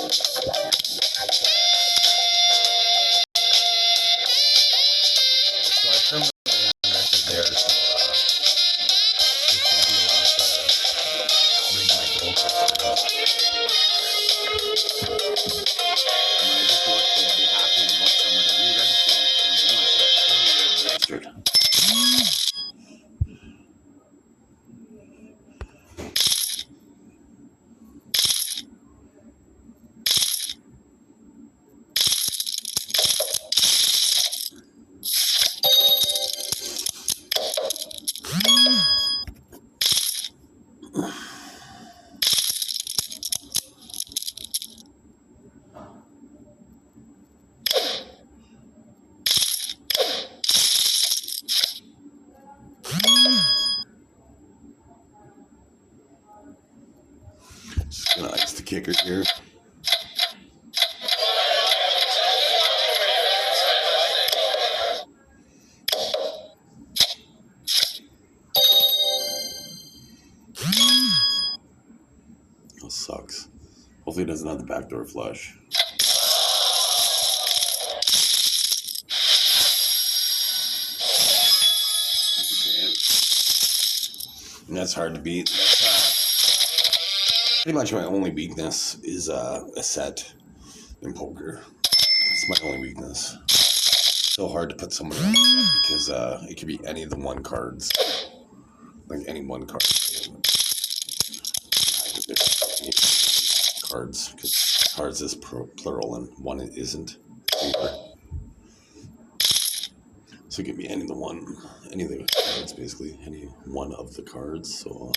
So I permanently have a record there, so I should be allowed to bring my poker when I just looked, they have to look somewhere to re-register. Registered. Just gonna ice the kicker here. That sucks. Hopefully it doesn't have the backdoor flush. And that's hard to beat. Pretty much my only weakness is a set in poker. It's my only weakness. So hard to put someone on because it could be any of the one cards. Like any one card. Cards, because cards is plural and one isn't. So it could be any of the cards, basically. Any one of the cards. So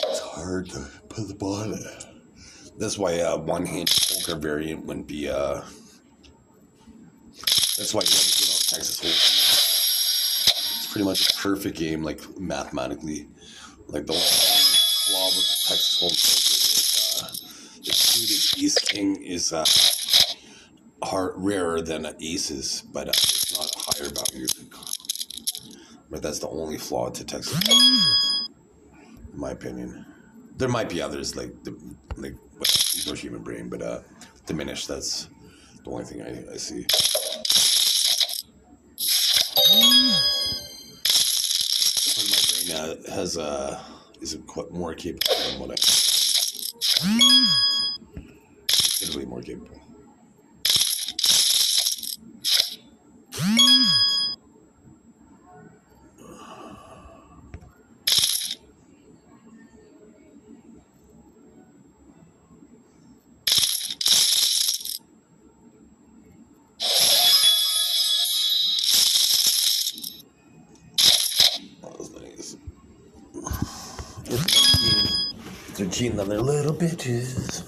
it's hard to put the ball on it. That's why one-hand poker variant wouldn't be that's why you have to know Texas Hold'em. It's pretty much a perfect game, like mathematically. Like the only flaw with Texas Hold'em is the suited ace king is rarer than aces, but it's not higher value. But that's the only flaw to Texas Hold'em, in my opinion. There might be others like human brain, but diminished. That's the only thing I see. My brain has is quite more capable than what I. Considerably more capable. They're cheating on their little bitches.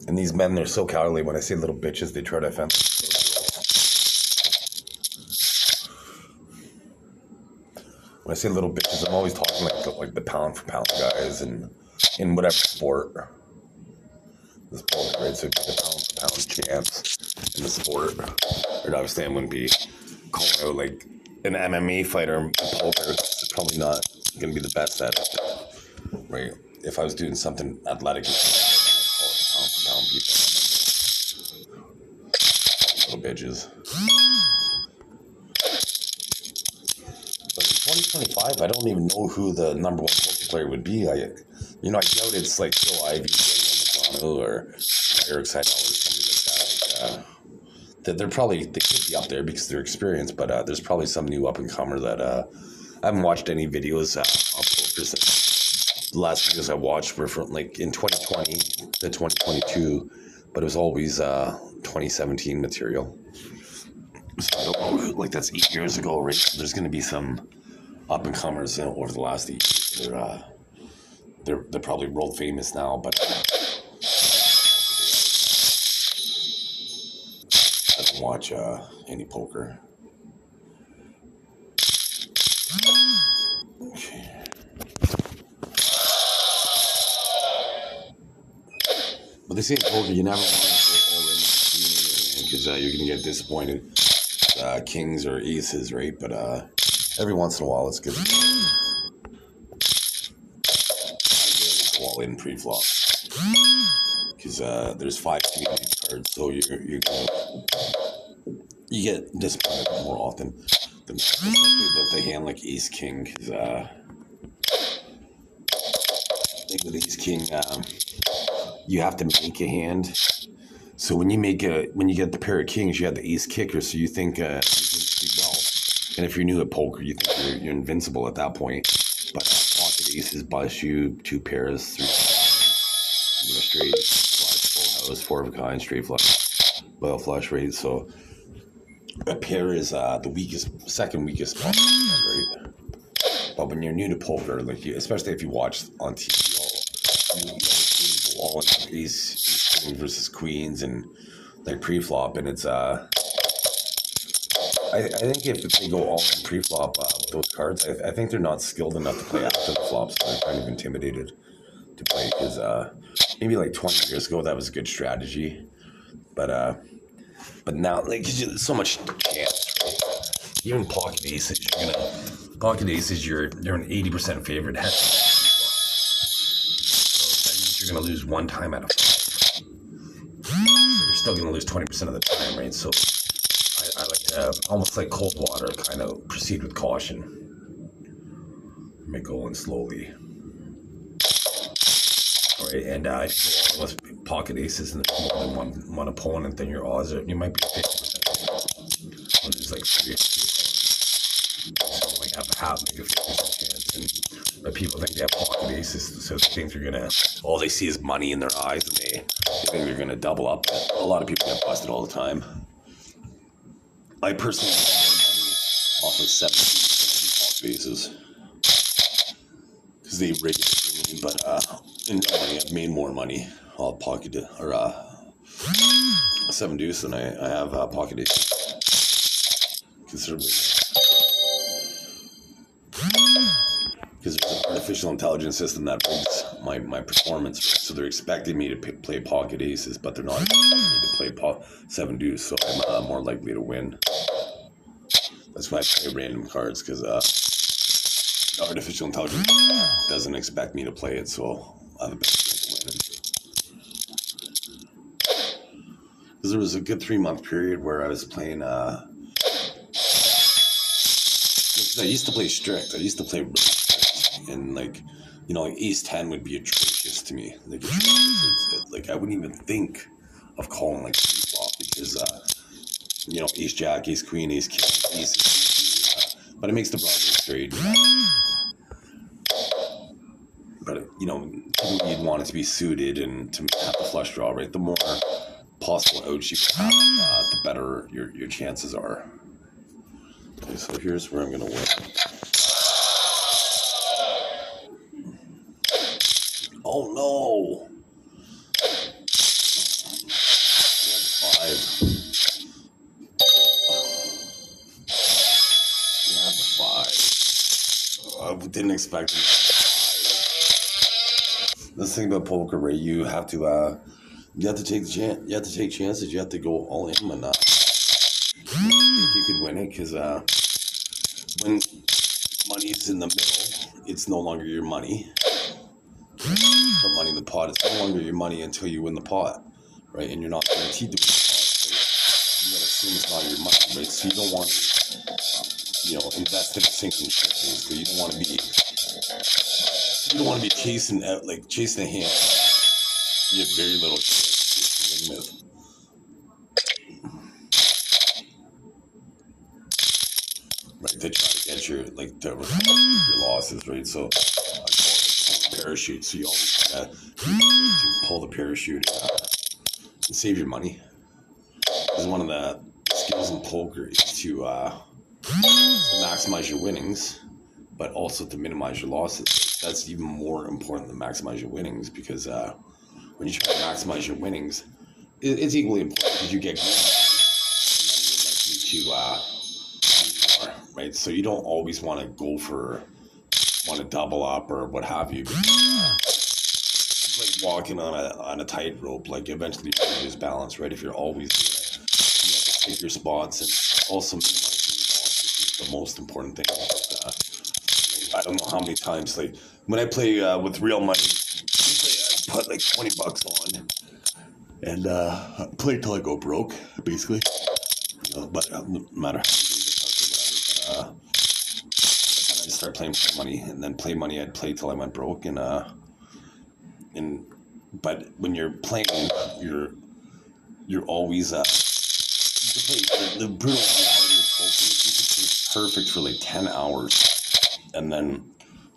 And these men, they're so cowardly. When I say little bitches, they try to offend. When I say little bitches, I'm always talking like the pound for pound guys and in whatever sport. This sport, right? So the pound for pound champs in the sport. And obviously I wouldn't be calling out like an MMA fighter in poker. It's probably not going to be the best at it, right? If I was doing something athletic, I'd call it pound for pound people. Little bitches. But in 2025, I don't even know who the number one poker player would be. I doubt it's like Phil Ivey, or Eric Seidel or somebody like that. They could be up there because they're experienced, but there's probably some new up and comer that I haven't watched any videos on poker since the last videos I watched were from like in 2020 to 2022, but it was always 2017 material. So I don't know, like that's 8 years ago, right? So there's going to be some up and comers over the last 8 years. They're probably world famous now, but I don't watch any poker. Okay. But they say in poker, you never want to go all in because you're going to get disappointed. Kings or aces, right? But every once in a while, it's good. I really go all in pre-flop because there's 5 community cards, so you get disappointed more often than especially with a hand like Ace King. Because like with Ace King, you have to make a hand. So when you get the pair of kings, you have the ace kicker. So you think you think well, and if you're new at poker, you think you're invincible at that point. But pocket aces bust you 2 pairs, 3 straight flush, full house, 4 of a kind, straight flush, well flush, right? So a pair is the second weakest spot, right? But when you're new to poker, like especially if you watch on TV, you see all ace queen versus queens and like pre-flop, and it's I think if they go all in pre-flop with those cards, I think they're not skilled enough to play after the flops. So they're kind of intimidated to play because maybe like 20 years ago that was a good strategy, but now like there's so much chance. Right? Even pocket aces, you're an 80% favorite head. So that means you're gonna lose 1 time out of 5. You're still gonna lose 20% of the time, right? So I like to, almost like cold water, kind of proceed with caution. Make going slowly. All right, and if you go on with pocket aces and there's more than one opponent, then your odds are, you might be 50%. When there's like 3, so like have a half, like a 50% chance. But people think they have pocket aces, so they think they're gonna, all they see is money in their eyes, and they think they're gonna double up. A lot of people get busted all the time. I personally make more money off of 70 aces because they rig it for me, but in money I've made more money off pocket or 7 deuce than I have pocket aces considerably. Because there's an artificial intelligence system that rigs my performance, so they're expecting me to play pocket aces, but they're not expecting me to play 7 deuce, so I'm more likely to win. That's why I play random cards, because the artificial intelligence doesn't expect me to play it, so I have a better chance of winning. Because there was a good 3-month period where I was playing, because I used to play strict, I used to play really strict, and like ace 10 would be atrocious to me. Like I wouldn't even think of calling like flop because ace jack, ace queen, ace king, ace, but it makes the broad straight. But typically you'd want it to be suited and to have the flush draw, right? The more possible outs you have, the better your chances are. Okay, so here's where I'm gonna win. Oh no! 5. I didn't expect it. This thing about poker, right? You have to take the chance. You have to take chances. You have to go all in and not. I think you could win it because when money's in the middle, it's no longer your money. Put money in the pot. It's no longer your money until you win the pot, right? And you're not guaranteed to win the pot. So you gotta assume it's not your money, right? So you don't want to, invest in a sinking ship. So you don't want to be chasing out, like chasing a hand. You have very little chance to win with. Right, to try to get your your losses, right? So I call it parachute. So you always gotta to pull the parachute and save your money. Because one of the skills in poker is to maximize your winnings, but also to minimize your losses. That's even more important than maximize your winnings, because when you try to maximize your winnings, it's equally important because you get good, and then you're likely to right? So you don't always want to double up or what have you. It's like walking on a tightrope. Like eventually you lose balance, right? If you're always doing it, you have to take your spots and also minimize your losses. the most important thing. I don't know how many times, like, when I play with real money, I put like $20 on and play till I go broke, basically. But no matter how many days but then I'd start playing play money, and then play money I'd play till I went broke, but when you're playing, you're always the brutal reality of poker is you could be perfect for like 10 hours, and then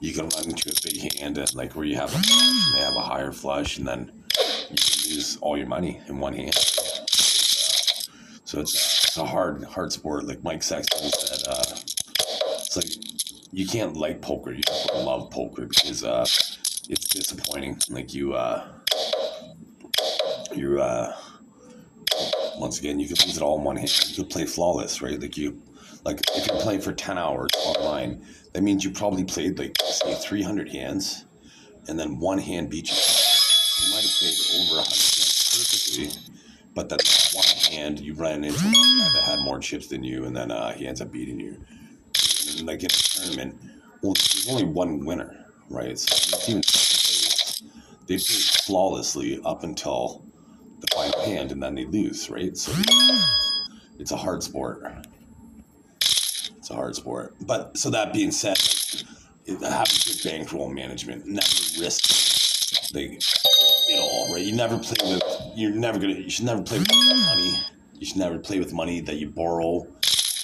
you can run into a big hand and like where you have a flush and they have a higher flush, and then you can lose all your money in one hand. So it's a hard sport. Like Mike Sexton said, it's like you can't like poker, you have to love poker, because it's disappointing. Like you're once again, you could lose it all in one hand. You could play flawless, right? Like if you're playing for 10 hours online, that means you probably played like say 300 hands, and then one hand beat you. You might have played over 100 hands perfectly, but then one hand you ran into one guy that had more chips than you, and then he ends up beating you. And like in a tournament, well, there's only one winner, right? So the team they play flawlessly up until the final hand, and then they lose, right? So it's a hard sport. It's a hard sport. But so that being said, have a good bankroll management. Never risk it all, right? You should never play with money. You should never play with money that you borrow,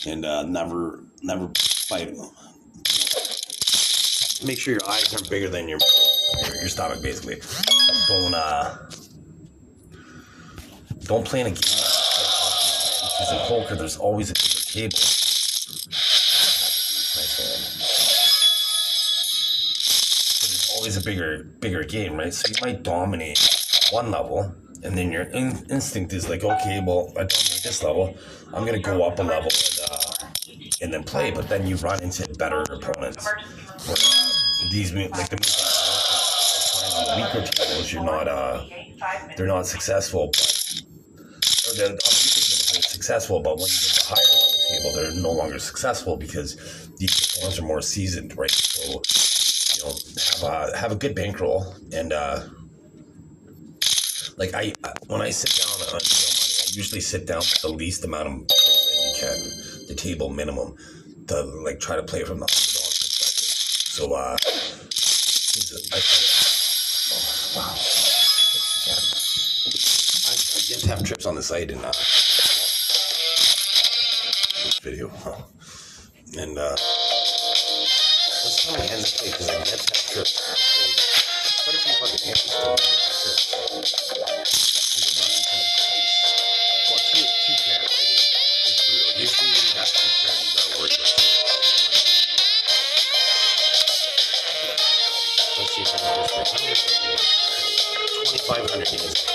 and never fight. Make sure your eyes are bigger than your stomach, basically. Don't play in a game. Because in poker, there's always a bigger table. There's always a bigger game, right? So you might dominate one level, and then your instinct is like, okay, well, I dominate this level, I'm gonna go up a level and then play. But then you run into better opponents. These like the weaker tables, they're not successful. But on the weaker tables, they're successful, but when you get to the higher level table, they're no longer successful because these opponents are more seasoned, right? So have a good bankroll, and when I sit down on money, I usually sit down with the least amount of chips that you can, the table minimum, to like try to play from the underdog perspective. So wow. I get to have trips on the site in this video, and let's tell my hands play because I get to have trips. Quite a few fucking hands. Well, two pair, right? It's real. Usually when you have two pair, you gotta work with it. Let's see if I can just like 2,500 hands.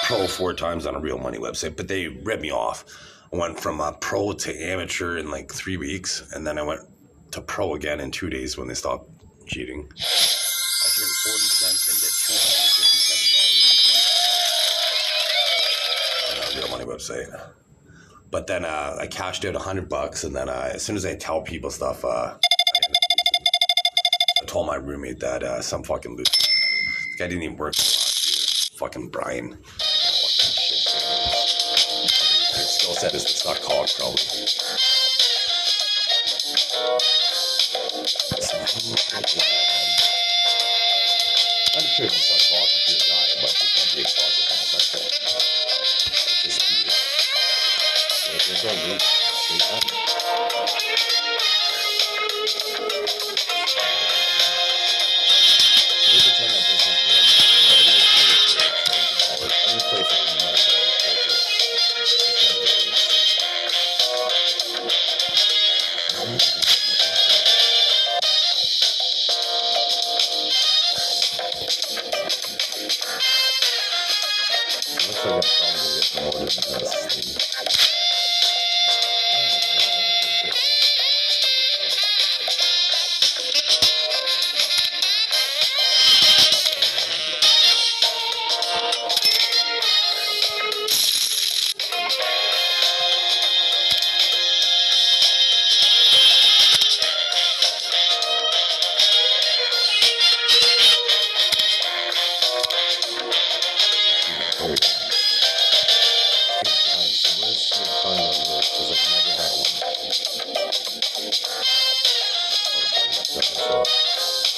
Pro 4 times on a real money website, but they ripped me off. I went from pro to amateur in like 3 weeks, and then I went to pro again in 2 days when they stopped cheating. I turned 40 cents into $257 on a real money website. But then I cashed out $100, and then as soon as I tell people stuff, I told my roommate that some fucking loser. This guy didn't even work last year. Fucking Brian. His skill set is it's not cock, probably. I'm sure it's not cock if you're a guy, but just don't be exposed to homosexual. Just be it. There's no need.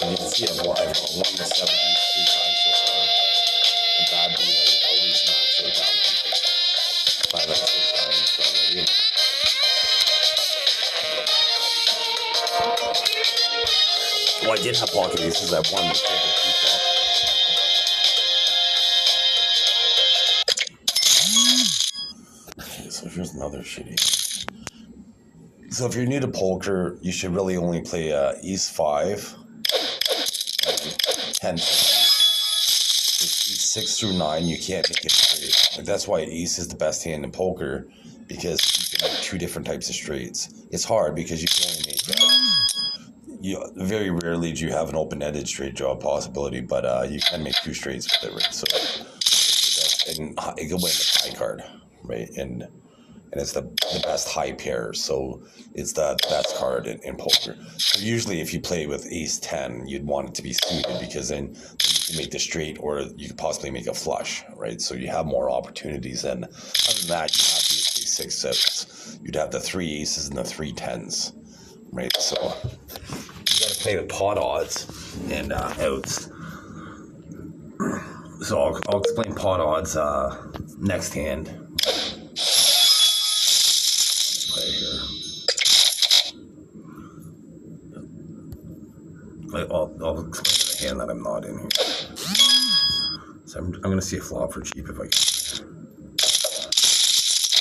And you can see I've won the 7 3 times so far. The bad beat, I always max out that one. 5 out of 6 times already. Well, I did have pocket aces. I won the flop. Okay, so here's another shitty. So if you're new to poker, you should really only play Ace 5 and 10. Ace 6 through 9, you can't make it straight. Like, that's why Ace is the best hand in poker, because you can make 2 different types of straights. It's hard because you can only make very rarely do you have an open-ended straight draw possibility, but you can make 2 straights with it, right? So and it can win the high card, right? And it's the best high pair, so it's the best card in poker. So usually if you play with Ace 10, you'd want it to be suited, because then you can make the straight, or you could possibly make a flush, right? So you have more opportunities. And other than that, you have the 6 7s. You'd have the 3 aces and the 3 10s, right? So you got to play with pot odds and outs. So I'll explain pot odds next hand. I'll explain the hand that I'm not in here. So I'm going to see a flop for cheap if I can.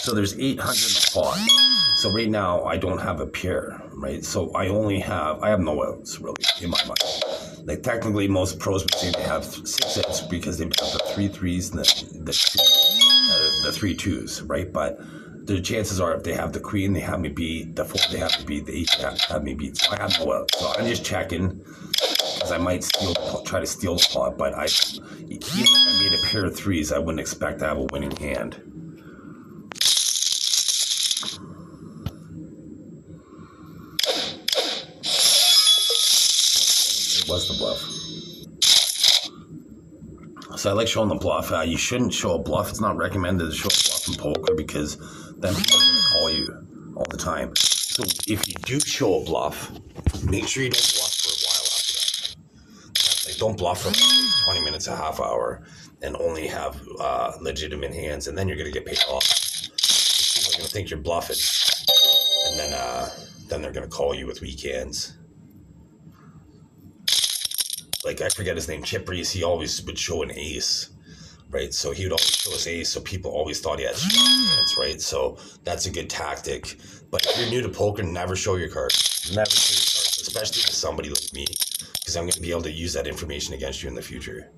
So there's 800 in the pot. So right now I don't have a pair, right? So I have no outs really in my mind. Like technically most pros would say they have 6 outs because they've got the 3 3s and the 3 2s, right? But the chances are if they have the queen, they have me beat. The 4, they have me beat. The 8, they have me beat. So I have no outs. So I'm just checking, because I might try to steal the pot. But even if I made a pair of 3s, I wouldn't expect to have a winning hand. It was the bluff. So I like showing the bluff. You shouldn't show a bluff. It's not recommended to show a bluff in poker, because then people are going to call you all the time. So if you do show a bluff, make sure you don't bluff for a while after that. Like, don't bluff for 20 minutes, a half hour, and only have legitimate hands, and then you're going to get paid off. People are going to think you're bluffing, and then they're going to call you with weak hands. Like, I forget his name, Chip Reese, he always would show an ace, right? So he would always show his ace, so people always thought he had strong hands, right? So that's a good tactic. But if you're new to poker, never show your cards. Never show your cards, especially to somebody like me, because I'm going to be able to use that information against you in the future,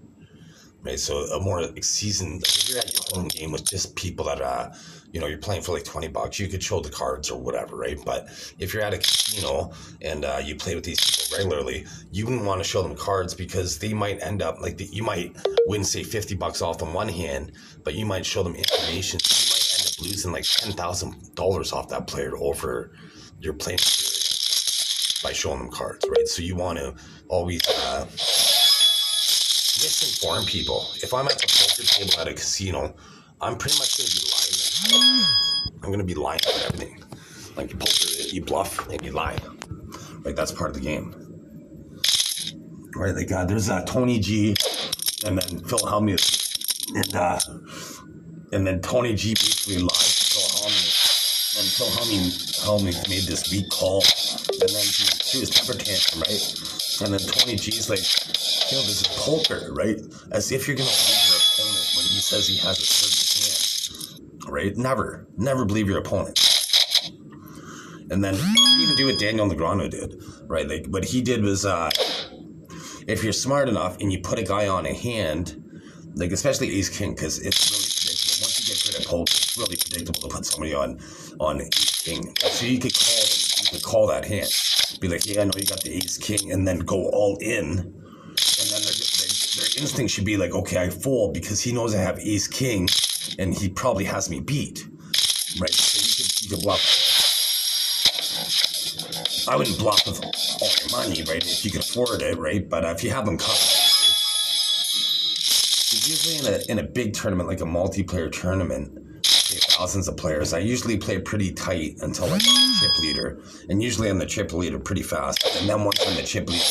right? So a more seasoned, if you're at your home game with just people that, you're playing for like $20, you could show the cards or whatever, right? But if you're at a casino and you play with these people regularly, you wouldn't want to show them cards, because they might end up like you might win, say, $50 off on one hand, but you might show them information. So you might end up losing like $10,000 off that player over your playing period by showing them cards, right? So you want to always misinform people. If I'm at the poker table at a casino, I'm pretty much going to be lying. I'm going to be lying about everything. Like, you poker, you bluff, and you lie. Right, that's part of the game. Right, like there's Tony G, and then Phil Hellmuth, and then Tony G basically lied to Phil Hellmuth until Helmy made this weak call, and then he threw his temper tantrum, right? And then Tony G's like, this is poker, right? As if you're gonna believe your opponent when he says he has a certain hand, right? Never believe your opponent. And then you can even do what Daniel Negreanu did, right? Like what he did was, if you're smart enough and you put a guy on a hand, like especially ace king, because it's really predictable. Once you get good at poker, it's really predictable to put somebody on ace king. So you could call that hand, be like, yeah, I know you got the ace king, and then go all in, and then their instinct should be like, okay, I fold because he knows I have ace king, and he probably has me beat, right? So you could bluff. I wouldn't bluff with all your money, right? If you can afford it, right? But if you have them covered, usually in a big tournament, like a multiplayer tournament, thousands of players, I usually play pretty tight until like I'm the chip leader, and usually I'm the chip leader pretty fast. And then once I'm the chip leader,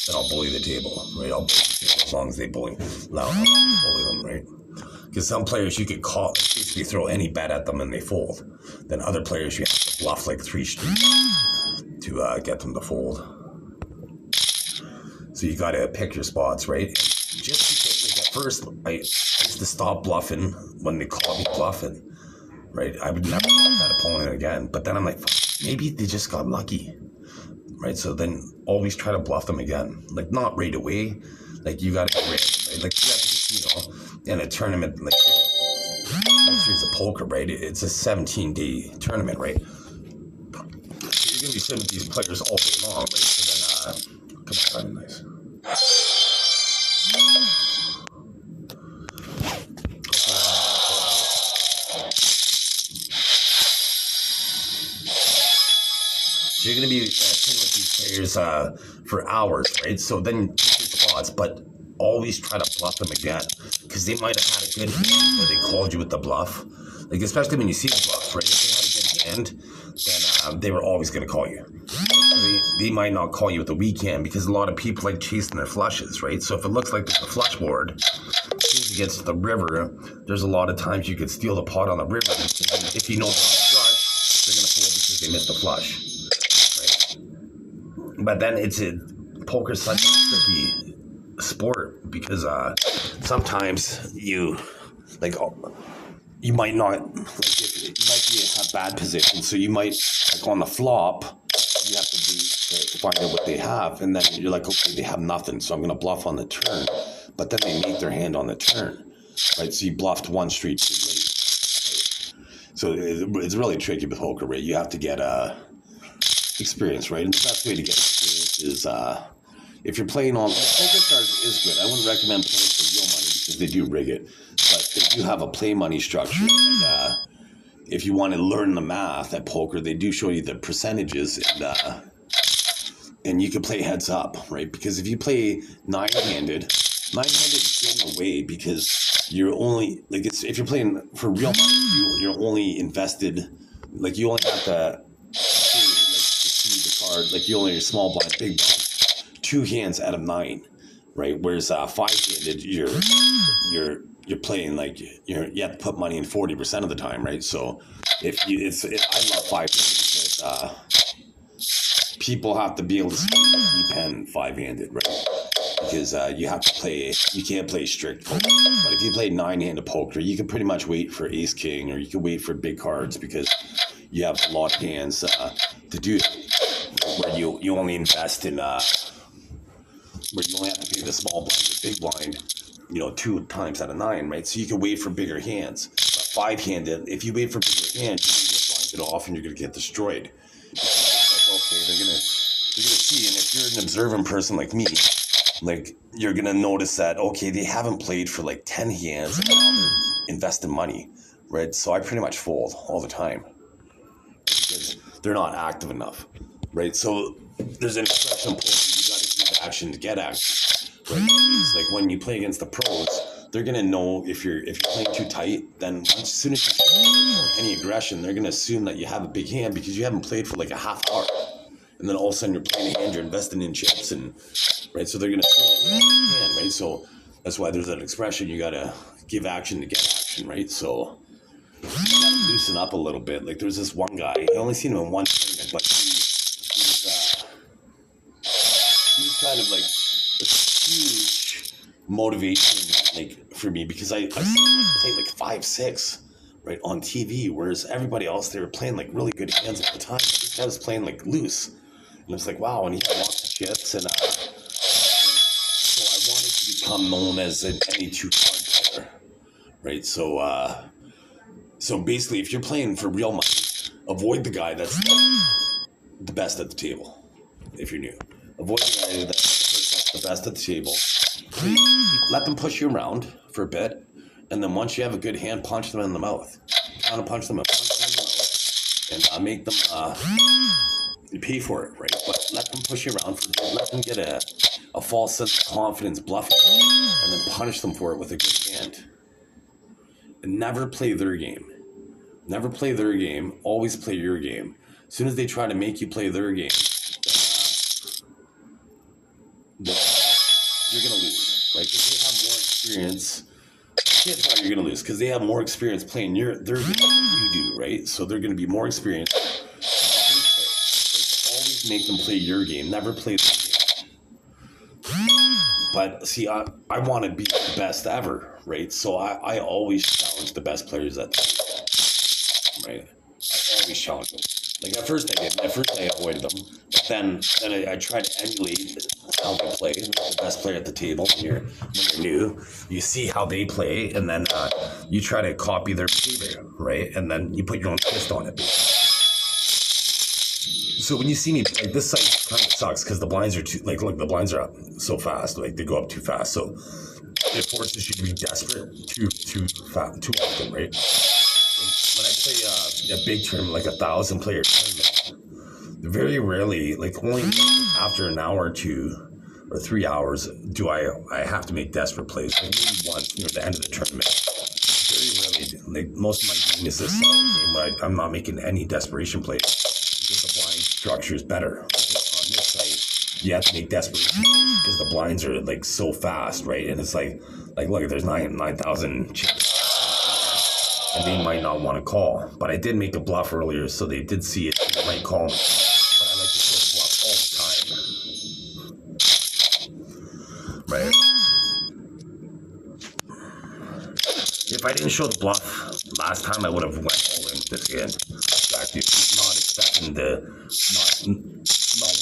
then I'll bully the table, right? I'll bully the table as long as they bully loud. I'll bully them, right? Because some players you could call, basically throw any bet at them and they fold. Then other players you have to bluff like 3 streets to get them to fold. So you got to pick your spots, right? Just because, like at first, I used to stop bluffing when they called me bluffing, right? I would never bluff that opponent again. But then I'm like, maybe they just got lucky, right? So then always try to bluff them again. Like not right away. Like you got to get ready, right? Like you have to, in a tournament, like most series of poker, right? It's a 17-day tournament, right? So you're gonna be sitting with these players all day long, right? So then, come on, nice. So you're gonna be sitting with these players for hours, right? So then pick your spots, but always try to bluff them again, because they might have had a good hand where they called you with the bluff. Like especially when you see the bluff, right? If they had a good hand, then they were always going to call you. So they might not call you with a weak hand because a lot of people like chasing their flushes, right? So if it looks like there's a flush board against the river, there's a lot of times you could steal the pot on the river. And if you know they're on the flush, they're going to fold because they missed a flush. Right? But then poker's such a tricky sport because sometimes you might not, like you might be in a bad position, so you might, like on the flop, you have to find out what they have, and then you're like, okay, they have nothing, so I'm going to bluff on the turn, but then they make their hand on the turn, right? So you bluffed 1 street too late, right? So it's really tricky with poker, right? You have to get experience, right? And the best way to get experience is if you're playing on PokerStars is good. I wouldn't recommend playing for real money because they do rig it, but they do have a play money structure. And, if you want to learn the math at poker, they do show you the percentages, and you can play heads up, right? Because if you play nine-handed is getting away because you're only like if you're playing for real money, you're only invested, like you only have to see the card, like you only are small blind, big blind. 2 hands out of 9, right? Whereas 5-handed, you're playing like you have to put money in 40% of the time, right? So I love 5-handed because people have to be able to spend the deep end 5-handed, right? Because you can't play strict poker. But if you play 9-handed poker, you can pretty much wait for ace king, or you can wait for big cards because you have a lot of hands to do it. Where you only invest in where you only have to pay the small blind, the big blind, 2 times out of 9, right? So you can wait for bigger hands. But 5-handed, if you wait for bigger hands, you're going to blind it off and you're going to get destroyed. It's like, okay, they're gonna see, and if you're an observant person like me, like you're gonna notice that, okay, they haven't played for like 10 hands and now they're investing money, right? So I pretty much fold all the time because they're not active enough, right? So there's an expression, you gotta give action to get action, right? That means like when you play against the pros, they're gonna know if you're playing too tight, then as soon as you show any aggression, they're gonna assume that you have a big hand because you haven't played for like a half hour. And then all of a sudden you're playing a hand, you're investing in chips, and right, so they're gonna assume that you have a big hand, right? So that's why there's that expression, you gotta give action to get action, right? So you gotta lose loosen up a little bit. Like there's this one guy, I only seen him in one tournament, but he's kind of like a huge motivation, like for me, because I seen him play like 5-6, right, on TV, whereas everybody else, they were playing like really good hands at the time. This guy was playing like loose, and it's like, wow, and he had lots of chips, and so I wanted to become known as an any 2 card player, right? So basically, if you're playing for real money, avoid the guy that's the best at the table. If you're new, avoid the guy that's the best at the table. Let them push you around for a bit, and then once you have a good hand, punch them in the mouth. Kind of punch them in the mouth, and make them pay for it, right? But let them push you around for a bit. Let them get a false sense of confidence, bluffing, and then punish them for it with a good hand. And never play their game. Never play their game. Always play your game. As soon as they try to make you play their game, then you're going to lose, right? Because they have more experience. Here's why you're going to lose. Because they have more experience playing their game than you do, right? So they're going to be more experienced. Always make them play your game. Never play their game. But see, I want to be the best ever, right? So I always challenge the best players at the table, right? I always challenge them. Like at first I did. At first I avoided them. But then I tried to emulate how they play. The best player at the table when you're new. You see how they play, and then you try to copy their behavior, right? And then you put your own twist on it. So when you see me, like this site kind of sucks because the blinds are too, like, look, the blinds are up so fast, like they go up too fast. So it forces you to be desperate too often, right? And when I play a big tournament, like 1,000-player tournament, very rarely, like only after an hour or 2 or 3 hours, do I have to make desperate plays. Like maybe once near the end of the tournament. Very rarely, like most of my game is this solid game where I'm not making any desperation plays. The blind structure is better. On this site, you have to make desperation plays because the blinds are like so fast, right? And it's like look, there's 9,000 chips, and they might not want to call. But I did make a bluff earlier, so they did see it. They might call me, but I like to still bluff all the time, right? If I didn't show the bluff last time, I would have went all in with this hand. Actually, not expecting not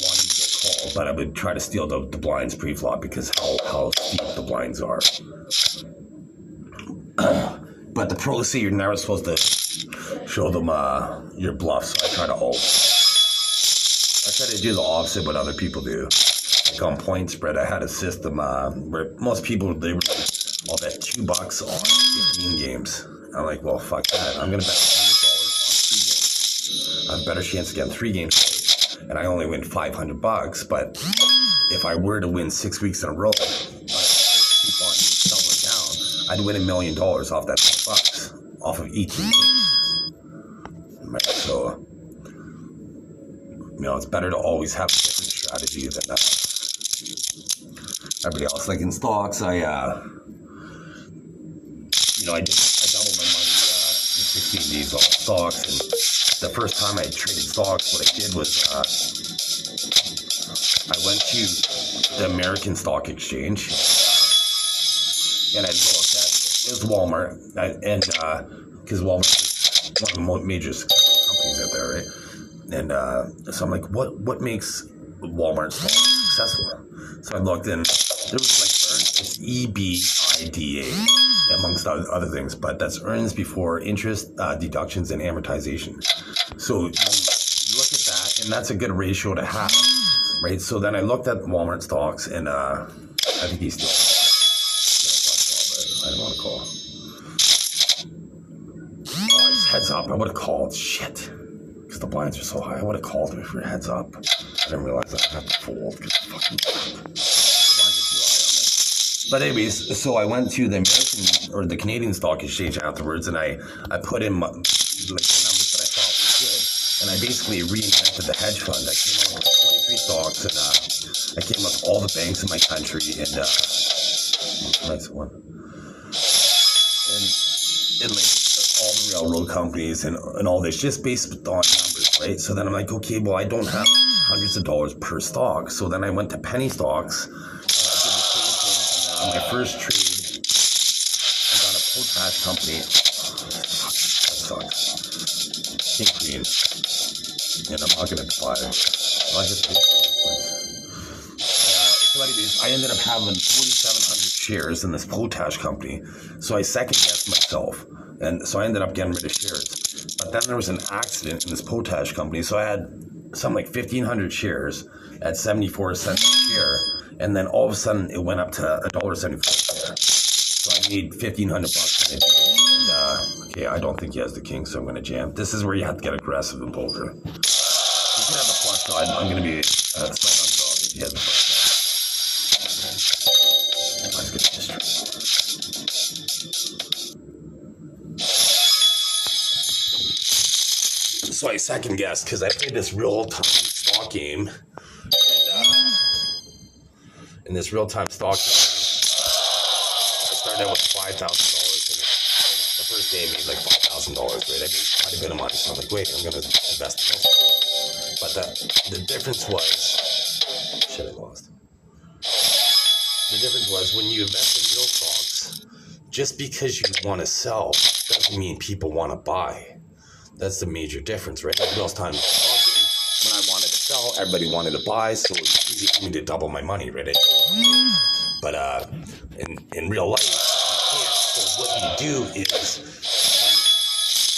wanting to get called, but I would try to steal the blinds pre-flop because how deep the blinds are. But the pros say you're never supposed to show them your bluff, so I try to do the opposite what other people do. Like on point spread, I had a system where most people, they were like, I'll bet $2 on 15 games. I'm like, well, fuck that. I'm going to bet $100 on 3 games. I have a better chance of getting 3 games played, and I only win $500. But if I were to win 6 weeks in a row, keep on doubling down, I'd win $1 million off that $5, off of 18 games. Right, so, it's better to always have a different strategy than everybody else. Like in stocks, I doubled my money in 16 days on stocks. And the first time I traded stocks, what I did was I went to the American Stock Exchange and I looked at it was Walmart, and because Walmart is one of the major companies out there, right? And so I'm like, what makes Walmart stock successful? So I looked, and there was like it's EBITDA, amongst other things, but that's earnings before interest, deductions, and amortization. So you look at that, and that's a good ratio to have, right? So then I looked at Walmart stocks, and I think he's still. I don't want to call. Oh, it's heads up. I would have called. Shit. Because the blinds are so high. I would have called him for heads up. I didn't realize I had to fold because the blinds are too high on it. But anyways, so I went to the American or the Canadian Stock Exchange afterwards, and I put in like the numbers that I thought were good, and I basically reinvented the hedge fund. I came up with 23 stocks, and I came up with all the banks in my country, and nice one. And like all the real railroad companies and all this just based on numbers, right? So then I'm like, okay, well, I don't have hundreds of dollars per stock. So then I went to penny stocks. And I did the same thing. And my first trade, I got a potash company. That sucks. King Queen. And I'm not going to buy it. I just so anyways, I ended up having 4,700 shares in this potash company. So I second guessed myself. And so I ended up getting rid of shares. But then there was an accident in this potash company. So I had something like 1,500 shares at 74 cents a share. And then all of a sudden it went up to $1.74 a share. So I made $1,500 in a day. And, okay, I don't think he has the king, so I'm going to jam. This is where you have to get aggressive in poker. You can have a flush draw. I'm going to be slight underdog if he has a flush draw. Let's get this straight. So I second guessed because I played this real-time stock game. And in this real-time stock game, I started out with $5,000 in it. And the first day I made like $5,000, right? I made quite a bit of money. So I'm like, wait, I'm going to invest in this. But the difference was, shit, I lost. The difference was when you invest in real stocks, just because you want to sell doesn't mean people want to buy. That's the major difference, right? Like real time stocking, when I wanted to sell, everybody wanted to buy, so it was easy for me to double my money, right? But in real life, you can't. So what you do is,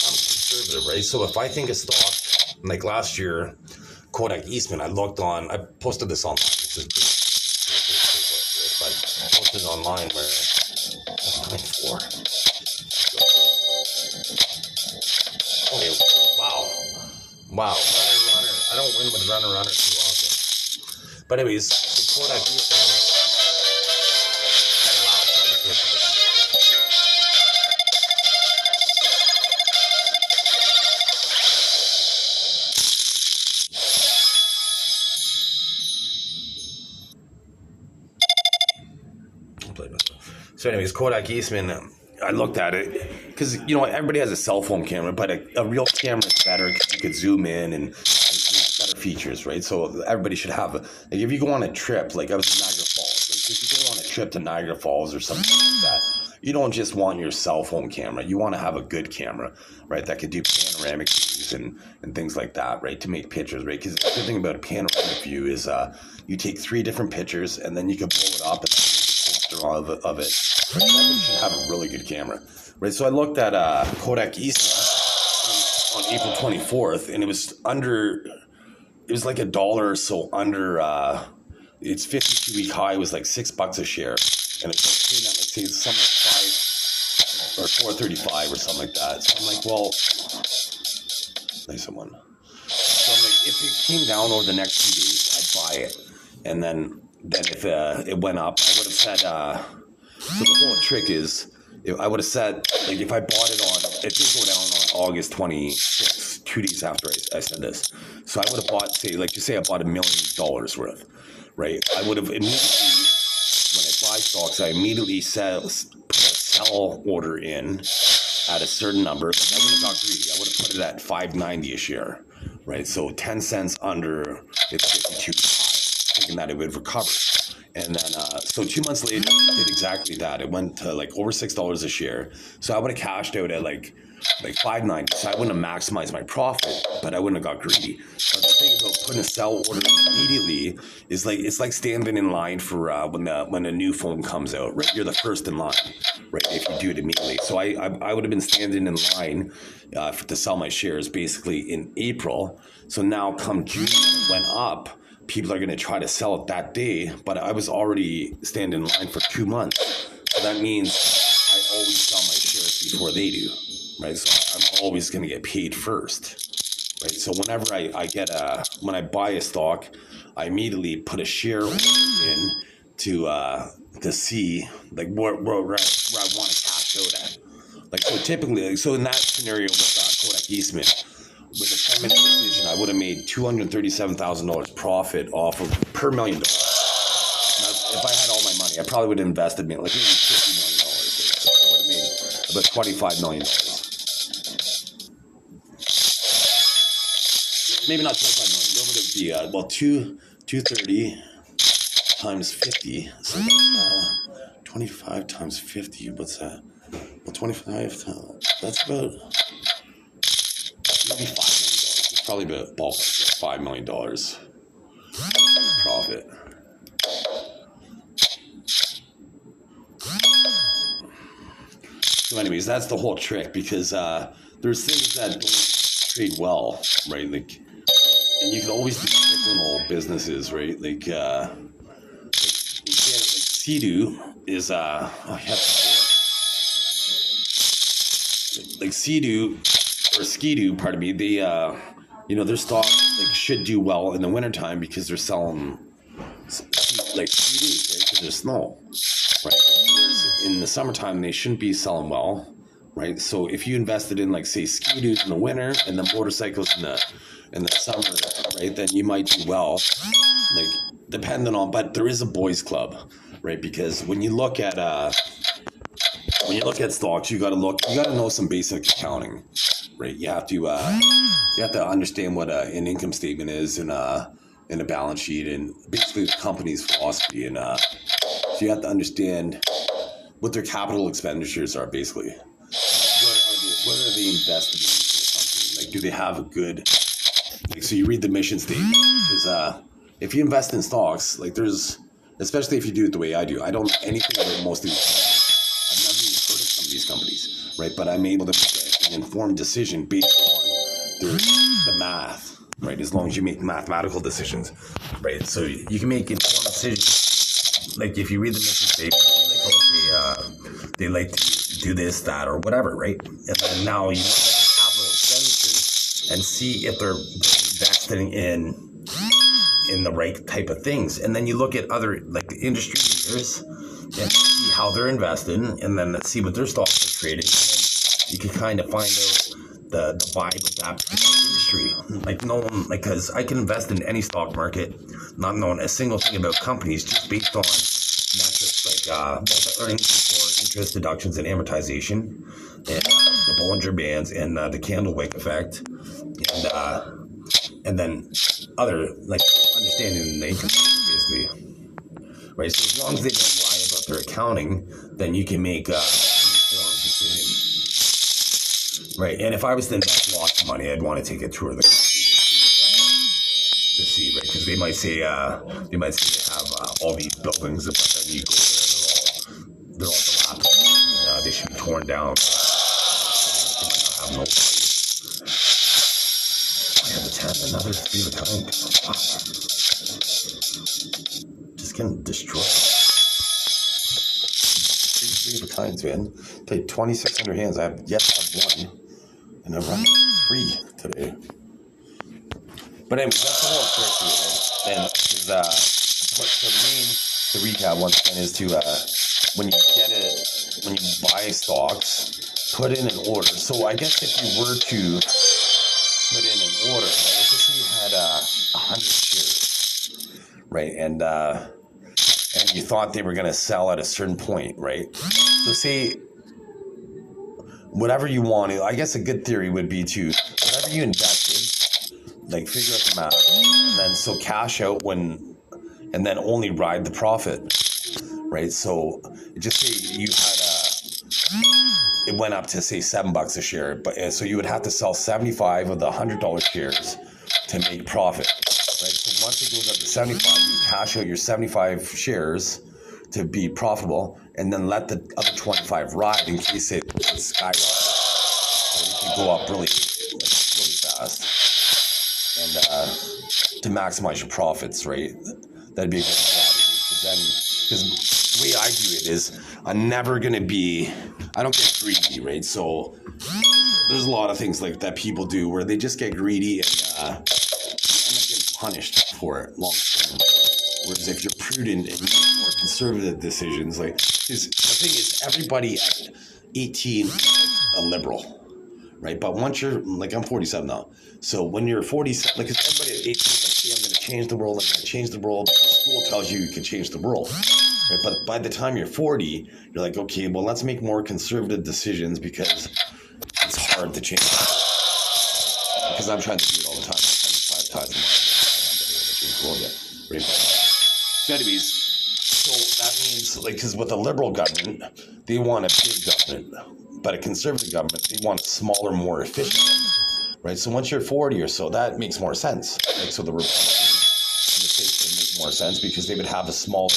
I'm conservative, right? So if I think a stock, like last year, Kodak Eastman, I posted this online. This is but I posted it online where it's 9-4. Okay, wow, runner. I don't win with runner too often. But anyways, the Kodak Eastman, So anyways, Kodak Eastman, I looked at it because, everybody has a cell phone camera, but a real camera is better because you could zoom in and there's better features, right? So everybody should have if you go on a trip, like I was in Niagara Falls, like if you go on a trip to Niagara Falls or something like that, you don't just want your cell phone camera. You want to have a good camera, right? That could do panoramic views and things like that, right? To make pictures, right? Because the good thing about a panoramic view is you take 3 different pictures and then you can blow it up and of it. Everybody should have a really good camera, right? So I looked at Kodak Eastman on April 24th, and it was like $1 or so under its 52-week high was like $6 a share, and it's trading at like something like 5 or 4.35 or something like that. So I'm like, well, nice one. So I'm like, if it came down over the next 2 days, I'd buy it, and then if it went up, I would have said, so the whole trick is, I would have said, like if I bought it did go down on August 26th, 2 days after I said this. So I would have bought, say I bought $1 million worth, right? I would have immediately, when I buy stocks, I immediately put a sell order in at a certain number. But I wouldn't have got greedy. I would have put it at $5.90 a share, right? So 10 cents under its 52 high, thinking that it would recover. And then, so 2 months later, it did exactly that. It went to like over $6 a share. So I would have cashed out at like $5.90. So I wouldn't have maximized my profit, but I wouldn't have got greedy. But the thing about putting a sell order immediately is like, it's like standing in line for when a new phone comes out, right? You're the first in line, right? If you do it immediately. So I would have been standing in line to sell my shares basically in April. So now come June, when it went up, people are going to try to sell it that day, but I was already standing in line for 2 months. So that means I always sell my shares before they do, right? So I'm always going to get paid first, right? So whenever when I buy a stock, I immediately put a share in to see like where I want to cash out at. Like, so typically, so in that scenario with Kodak Eastman, with a 10-minute decision, I would have made $237,000 profit off of per $1 million. Now, if I had all my money, I probably would have invested maybe $50 million. So I would have made about $25 million. maybe not 25 million. What would it be? Well, 230 times 50. So that's 25 times 50. What's that? Well, 25 times, that's about maybe $5 million. It's probably about ballpark $5 million profit. So anyways, that's the whole trick, because there's things that don't trade well, right? Like, and you can always do cyclical businesses, right? Like Sea-Doo is I have to like Sea-Doo or Ski-Doo, pardon me, they their stock like should do well in the wintertime because they're selling like Ski-Doos, right? Because there's snow, right? Whereas in the summertime they shouldn't be selling well, right? So if you invested in, like, say, Ski-Doos in the winter and the motorcycles in the summer, right, then you might do well, like, depending on, but there is a boys club, right? Because when you look at stocks, you got to know some basic accounting, right? You have to understand what an income statement is and a balance sheet, and basically the company's philosophy, and so you have to understand what their capital expenditures are, basically. What are they investing in for the company? Like, do they have a good, like, so you read the mission statement, because if you invest in stocks, like, there's, especially if you do it the way I do, I don't know anything about most of these companies. I've never even heard of some of these companies, right? But I'm able to make an informed decision based on the math, right? As long as you make mathematical decisions, right? So you can make informed decisions. Like, if you read the mission statement, they like to do this, that, or whatever, right? And then now you look at the capital expenditures and see if they're investing in the right type of things. And then you look at other, like, the industry leaders and see how they're investing, and then see what their stocks are trading. And then you can kind of find out the vibe of that particular industry. Like, no one, like, because I can invest in any stock market, not knowing a single thing about companies, just based on metrics like the earnings before interest, deductions, and amortization, and the Bollinger Bands, and the Candlewick effect, and then other, like, understanding the income statement, basically, right? So as long as they don't lie about their accounting, then you can make informed decisions, right? And if I was to invest lots of money, I'd want to take a tour of the company to see, right? Because they might say they have all these buildings, but then you go there, they're all dilapidated. They should be torn down. They might not have no place. I have a 10, another 3 of a kind. Just getting destroyed. 3 of a kinds, man. Played 2,600 hands. I have yet to have one, and I've run 3 today. But anyway, that's the whole trick here, and to recap once again is to when you buy stocks, put in an order. So I guess if you were to put in an order, right, let's just say you had 100 shares, right, and you thought they were going to sell at a certain point, right? So say whatever you want to, I guess a good theory would be to whatever you invested, like, figure out the math, and then so cash out and then only ride the profit, right? So just say you had it went up to, say, $7 a share, but so you would have to sell 75 of the $100 shares to make profit, right? So once it goes up to 75, you cash out your 75 shares to be profitable, and then let the other 25 ride in case it skyrockets. Right? It could go up really fast, and to maximize your profits, right? That'd be a good strategy. Because the way I do it is, I'm never going to be, I don't get greedy, right? So there's a lot of things like that people do where they just get greedy and end up getting punished for it long term. Whereas if you're prudent and make more conservative decisions, like, because the thing is, everybody at 18 is like a liberal, right? But once you're, like, I'm 47 now. So when you're 47, like, everybody at 18 is like, hey, I'm going to change the world, because school tells you can change the world, right? But by the time you're 40, you're like, okay, well, let's make more conservative decisions because it's hard to change. Because I'm trying to do it all the time. I'm trying to ties to mine. Right? But anyways, so that means, like, because with a liberal government, they want a big government, but a conservative government, they want a smaller, more efficient government, right? So once you're 40 or so, that makes more sense. Like, so the Republicans in the states would make more sense because they would have a smaller,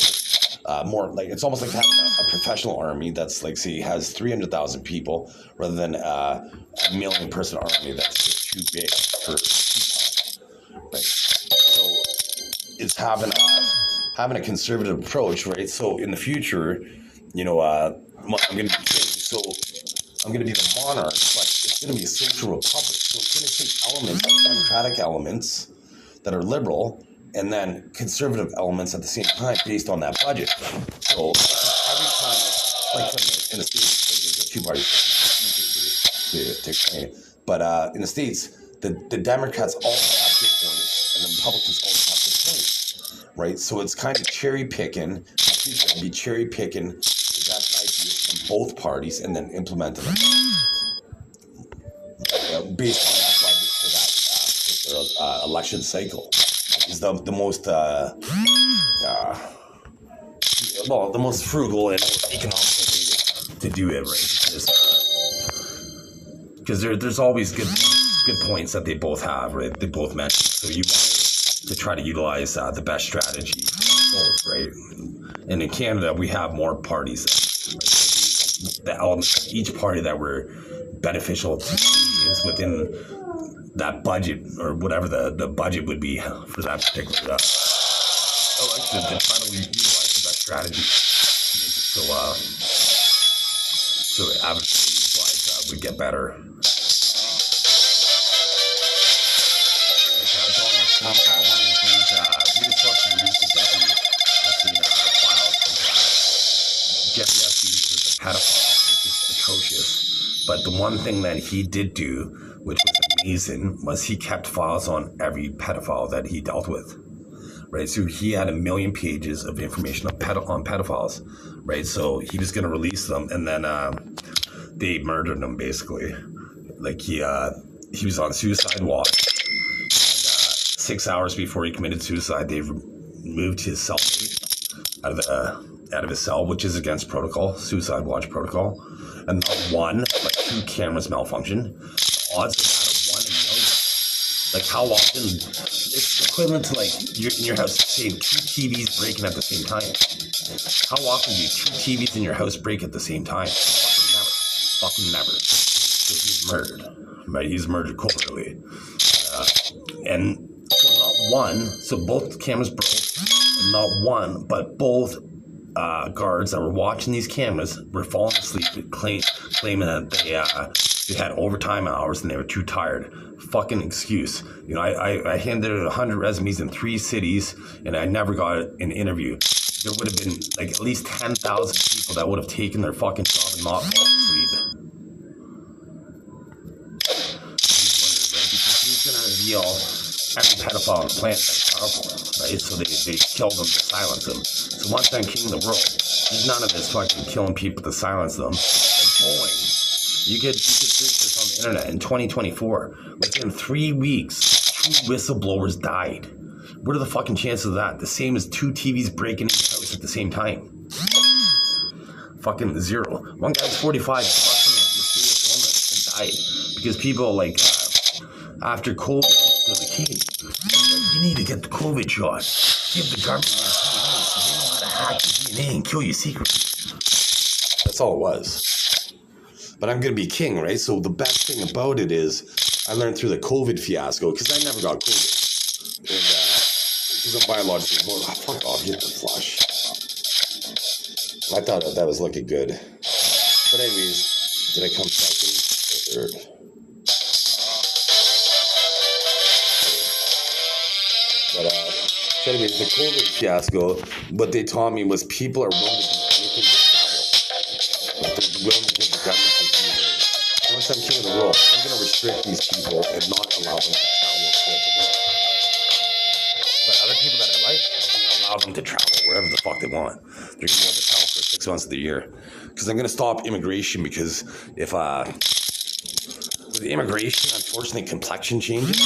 more, like, it's almost like having a professional army that's, like, say, has 300,000 people rather than a million-person army that's just too big for people, right? So it's having a conservative approach, right? So in the future, I'm going to be king, so I'm going to be the monarch, but it's going to be a social republic. So it's going to take elements, like democratic elements that are liberal, and then conservative elements at the same time based on that budget. So every time, like in the States, there's a two-party to explain it. But in the States, the Democrats always have good points, and the Republicans always have good points. Right, so it's kind of cherry picking. People will be cherry picking the best ideas from both parties and then implementing them based on that budget for that particular election cycle. Is the most the most frugal and most economical way to do it, right? Because there's always good points that they both have, right? They both mention. So you want to try to utilize the best strategy, both, right? And in Canada, we have more parties. Right? The elements of each party that were beneficial to Canadians within that budget, or whatever the budget would be for that particular election, to try to utilize the best strategy. So advocacy-wise, we get better. One of the things we just talked to Lucy Deputy has been filed. Jeffrey Epstein was a pedophile, which is atrocious. But the one thing that he did do, which was amazing, was he kept files on every pedophile that he dealt with. Right, so he had 1 million pages of information on pedophiles. Right, so he was going to release them, and then they murdered him basically. Like he was on suicide watch. 6 hours before he committed suicide, they removed his cellmate out of his cell, which is against protocol, suicide watch protocol. And not one, but 2 cameras malfunction. The odds of that are 1 in a million. Like, how often? It's equivalent to, like, you're in your house saying 2 TVs breaking at the same time. How often do 2 TVs in your house break at the same time? Fucking never. So he's murdered, right? He's murdered covertly, and. So not one, so both cameras broke, and not one, but both guards that were watching these cameras were falling asleep, claiming that they had overtime hours and they were too tired. Fucking excuse. I handed out 100 resumes in 3 cities, and I never got an interview. There would have been like at least 10,000 people that would have taken their fucking job and not fallen asleep. He's gonna reveal every pedophile on the planet that's powerful, right? So they kill them to silence them. So once I'm king of the world, there's none of this fucking killing people to silence them. And boing, you could search this on the internet in 2024. Within 3 weeks, 2 whistleblowers died. What are the fucking chances of that? The same as 2 TVs breaking into the house at the same time. Fucking 0. One guy's 45, fucking mysterious illness, and died because people like after COVID. They're like, hey, you need to get the COVID shot. Give the government your DNA so they know how to hack your DNA and kill you secretly. That's all it was. But I'm going to be king, right? So the best thing about it is I learned through the COVID fiasco, because I never got COVID. And because I'm biologically born. Oh, fuck off, hit the flush. I thought that was looking good. But anyways, did I come second or third? But anyways, the COVID fiasco, what they taught me was people are willing to do anything to travel. Like they're willing to give the government a deal. Once I'm king of the world, I'm going to restrict these people and not allow them to travel throughout the world. But other people that I like, I'm going to allow them to travel wherever the fuck they want. They're going to be able to travel for 6 months of the year. Because I'm going to stop immigration, because if with immigration, unfortunately, complexion changes.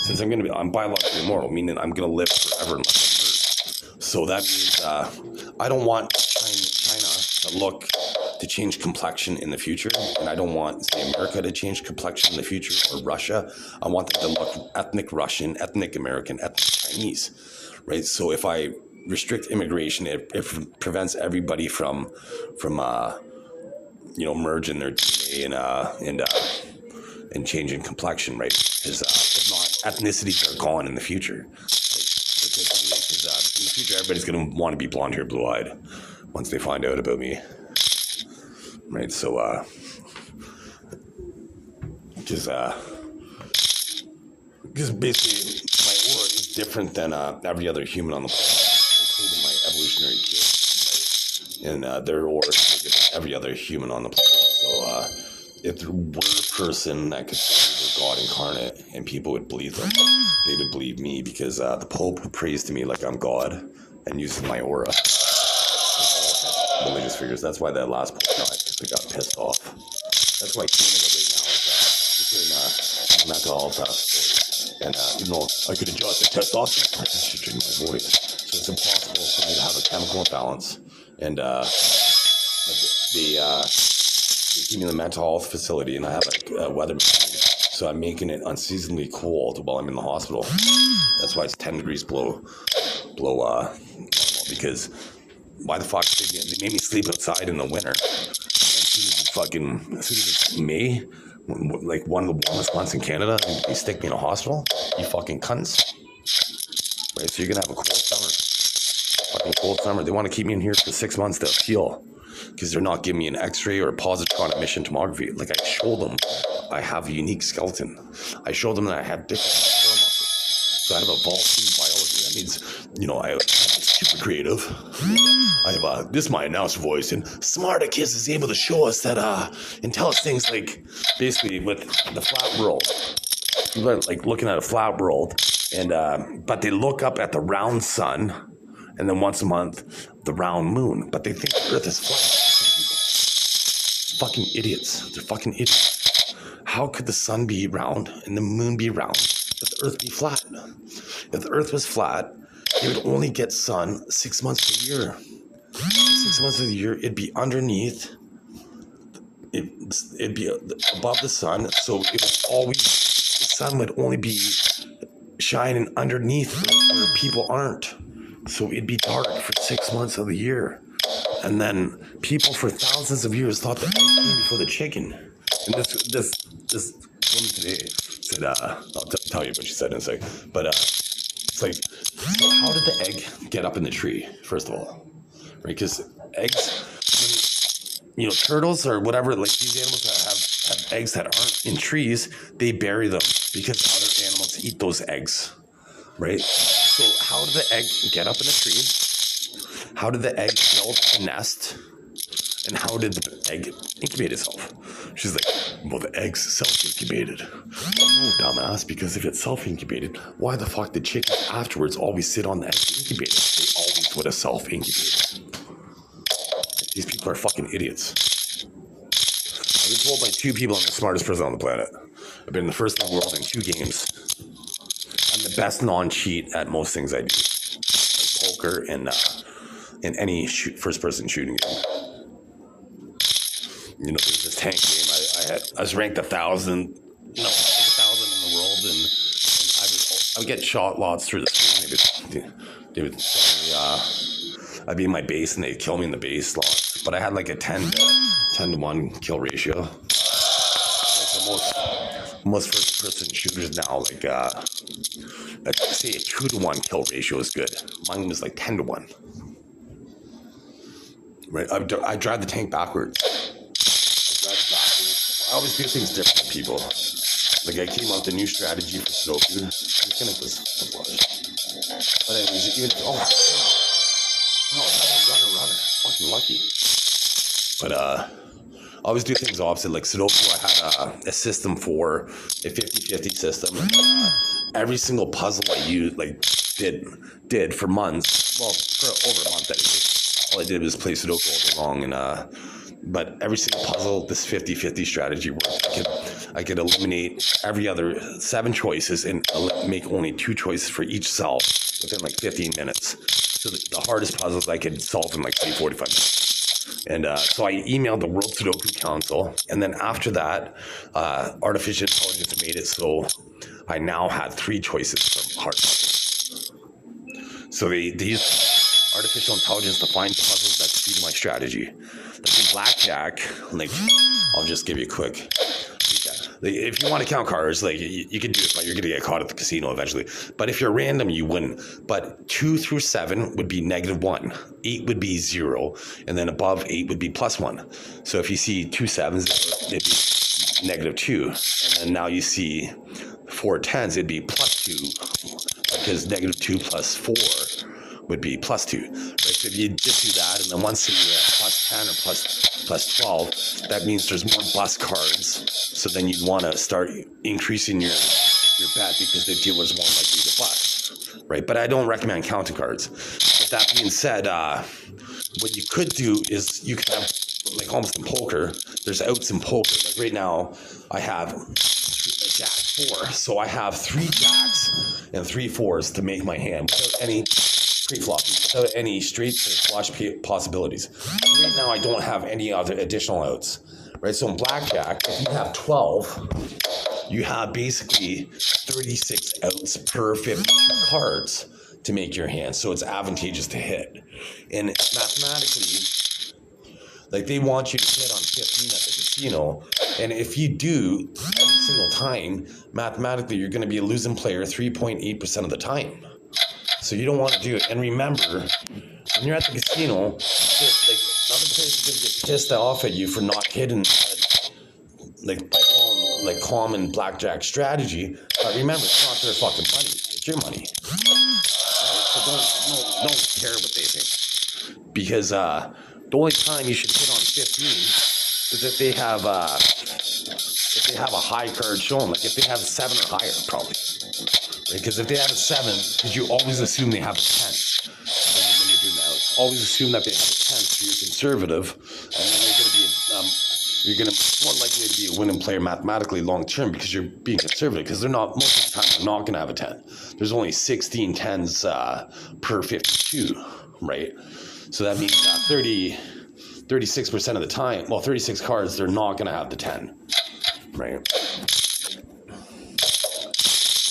Since I'm biologically immortal, meaning I'm gonna live forever unless I'm hurt. So that means I don't want China to change complexion in the future, and I don't want, say, America to change complexion in the future, or Russia. I want them to look ethnic Russian, ethnic American, ethnic Chinese, right? So if I restrict immigration, it prevents everybody from merging their DNA and changing complexion, right? Because if not, ethnicities are gone in the future. Because in the future, everybody's going to want to be blonde hair, blue eyed once they find out about me. Right, so because basically my aura is different than every other human on the planet, including my evolutionary kids, right? And their aura is different than every other human on the planet. So if there were a person that could say they were God incarnate and people would believe them, they would believe me, because the Pope prays to me like I'm God and uses my aura. Religious figures. That's why that last Pope died, because they got pissed off. That's why Canada right now is in mental health story. And even though I could adjust the testosterone, I should drink my voice. So it's impossible for me to have a chemical imbalance. And they keep me in the mental health facility, and I have a weather machine. So I'm making it unseasonably cold while I'm in the hospital. That's why it's 10 degrees below normal, because why the fuck they made me sleep outside in the winter? And as soon as it's May, like one of the warmest months in Canada, and they stick me in a hospital, you fucking cunts. Right, so you're gonna have a cold summer. Fucking cold summer. They want to keep me in here for 6 months to heal, because they're not giving me an x-ray or a positron emission tomography. Like, I showed them I have a unique skeleton. I showed them that I have different core muscles. So I have a Volstein biology. That means, I'm super creative. I have this is my announcer voice, and Smarticus is able to show us that and tell us things like, basically, with the flat world. People are like looking at a flat world, and but they look up at the round sun, and then once a month the round moon, but they think the Earth is flat. Fucking idiots. They're fucking idiots. How could the sun be round and the moon be round, but the Earth be flat? If the Earth was flat, it would only get sun 6 months a year. 6 months of the year, it'd be underneath. It'd be above the sun, so it would always, the sun would only be shining underneath where people aren't. So it'd be dark for 6 months of the year. And then people for thousands of years thought the egg came before the chicken. And this woman today said, I'll tell you what she said in a sec. But it's like, so how did the egg get up in the tree, first of all? Right? Because eggs, turtles or whatever, like these animals that have eggs that aren't in trees, they bury them because other animals eat those eggs. Right? So how did the egg get up in the tree? How did the egg build a nest? And how did the egg incubate itself? She's like, well, the egg's self-incubated. Well, no, dumbass, because if it's self-incubated, why the fuck did chickens afterwards always sit on the egg incubator? They always would have self-incubated. These people are fucking idiots. I've been told by 2 people I'm the smartest person on the planet. I've been the first in the world in 2 games. I'm the best non-cheat at most things I do. Like poker and in any first-person shooting game. There's this tank game. I was ranked 1,000. 1,000 in the world, and I would get shot lots through the screen. They would tell me, I'd be in my base, and they'd kill me in the base lots. But I had like a 10 to 1 kill ratio. Like most first-person shooters now, like say a 2 to 1 kill ratio is good. Mine was like 10 to 1. Right? I drive the tank backwards. I always do things different than people. Like, I came up with a new strategy for Sudoku. I'm gonna get this blush. But anyways, even runner. Fucking lucky. But I always do things opposite. Like Sudoku, I had a system for a 50-50 system. Every single puzzle I used, did for months. Well, for over a month, all I did was play Sudoku all day long, and but every single puzzle, this 50-50 strategy worked. I could eliminate every other 7 choices and make only 2 choices for each cell within like 15 minutes. So the hardest puzzles I could solve in like 45 minutes. And so I emailed the World Sudoku Council, and then after that, artificial intelligence made it so I now had 3 choices from hard puzzles. So they use artificial intelligence to find puzzles that suit my strategy. Like in blackjack, like I'll just give you a quick recap. If you want to count cards, like you can do it, but you're gonna get caught at the casino eventually. But if you're random, you wouldn't. But 2 through 7 would be -1, 8 would be 0, and then above 8 would be +1. So if you see 2 7s, it'd be -2, and then now you see 4 10s, it'd be +2, because -2 + 4 would be +2. Right? So if you just do that, and then once you're at +10 or plus 12, that means there's more bust cards. So then you'd want to start increasing your bet, because the dealer's more likely to bust. Right? But I don't recommend counting cards. With that being said, what you could do is you could have, like almost in poker, there's outs in poker. Like right now, I have a jack 4, so I have 3 jacks and 3 4s to make my hand without any pre-flop, without any straight or flush possibilities. So right now, I don't have any other additional outs. Right, so in blackjack, if you have 12, you have basically 36 outs per 52 cards to make your hand, so it's advantageous to hit. And mathematically, like they want you to hit on 15 at the casino, and if you do every single time, mathematically you're going to be a losing player 3.8% of the time. So you don't want to do it. And remember, when you're at the casino, like another players are going to get pissed off at you for not hitting, like by following like common blackjack strategy. But remember, it's not their fucking money; it's your money. So don't care what they think, because the only time you should hit on 15 is if they have a high card shown, like if they have 7 or higher, probably. Right? Because if they have a 7, because you always assume they have a 10 when you're doing that. Always assume that they have a 10, so you're conservative, and then you're gonna more likely to be a winning player mathematically long term, because you're being conservative. Because they're not, most of the time, they're not gonna have a 10. There's only 16 10s per 52, right? So that means 36% of the time, well, 36 cards, they're not gonna have the 10, right?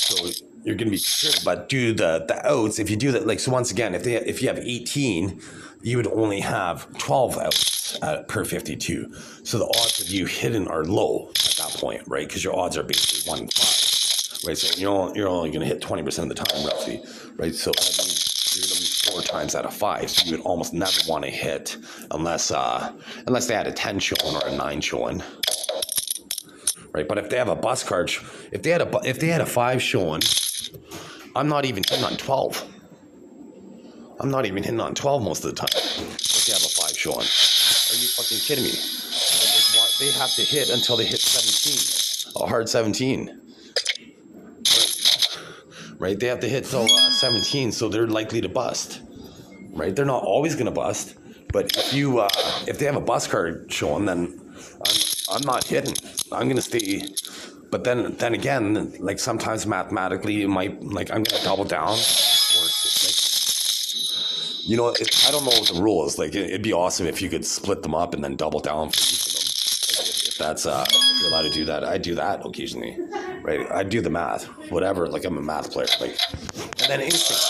So you're going to be conservative, but do the outs. If you do that, like, so once again, if you have 18, you would only have 12 outs per 52. So the odds of you hitting are low at that point, right? Because your odds are basically 1 in 5, right? So you're only going to hit 20% of the time, roughly, right? So that means you're going to lose 4 times out of 5. So you would almost never want to hit unless they had a 10 showing or a 9 showing. Right, but if they have a bus card, if they had a 5 showing, I'm not even hitting on 12. I'm not even hitting on 12 most of the time. If they have a 5 showing, are you fucking kidding me? They have to hit until they hit 17, a hard 17. Right, they have to hit till 17, so they're likely to bust. Right, they're not always gonna bust, but if they have a bus card showing, then I'm not hitting. I'm going to stay. But then again, like sometimes mathematically, it might, like I'm going to double down. Or like, I don't know what the rule is. Like it'd be awesome if you could split them up and then double down for each of them. Like, if you're allowed to do that, I do that occasionally. Right? I do the math, whatever. Like I'm a math player. Like, and then instinct.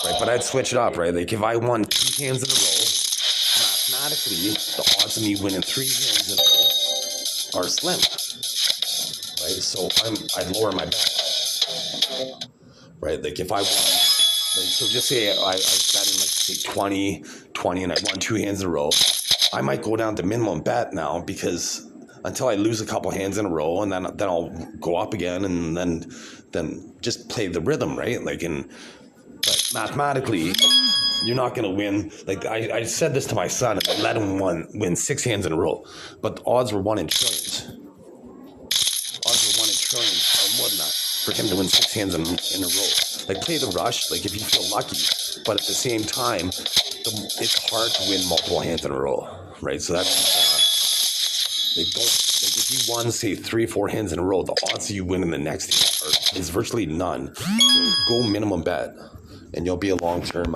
Right? But I'd switch it up. Right? Like if I won 2 hands in a row, mathematically, the odds of me winning 3 hands in a row are slim, right? So I'd lower my bet, right? Like if I won, like, so just say I bet in like say 20, and I won 2 hands in a row, I might go down to minimum bet now, because until I lose a couple hands in a row, and then I'll go up again, and then just play the rhythm, right? Like but mathematically, you're not going to win. Like I said this to my son, and I let him win 6 hands in a row, but the odds were 1 in trillions. Odds were 1 in trillions, or more than that, for him to win 6 hands in a row. Like play the rush, like if you feel lucky, but at the same time, it's hard to win multiple hands in a row, right? So that's They don't. Like if you won, say 3-4 hands in a row, the odds of you winning the next hand is virtually none. So go minimum bet, and you'll be a long-term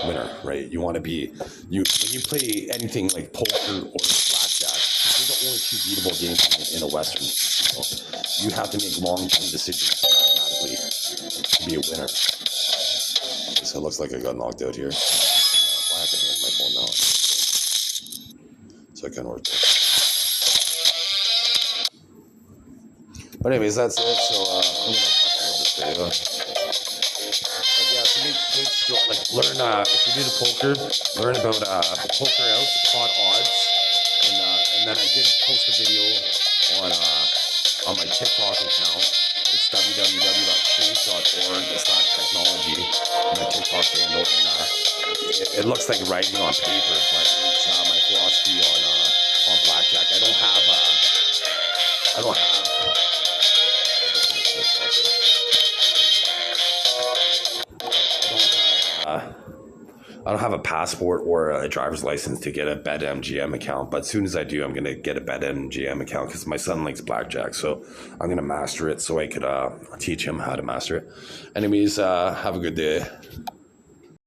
winner, right? You want to be when you play anything like poker or blackjack. These are the only two beatable games in a Western. You have to make long-term decisions mathematically to be a winner. So it looks like I got knocked out here. I have to hand my phone now, so I can work it. But anyways, that's it. So I'm gonna upload this video. But yeah, to make good stroke, like learn if you're new to poker, learn about poker outs, pot odds, and then I did post a video on my TikTok account. It's www.change.org/technology. My TikTok handle, and it looks like writing on paper, but it's my philosophy on blackjack. I don't have I don't have a passport or a driver's license to get a BetMGM account, but as soon as I do, I'm going to get a BetMGM account because my son likes blackjack, so I'm going to master it so I could teach him how to master it. Anyways, have a good day.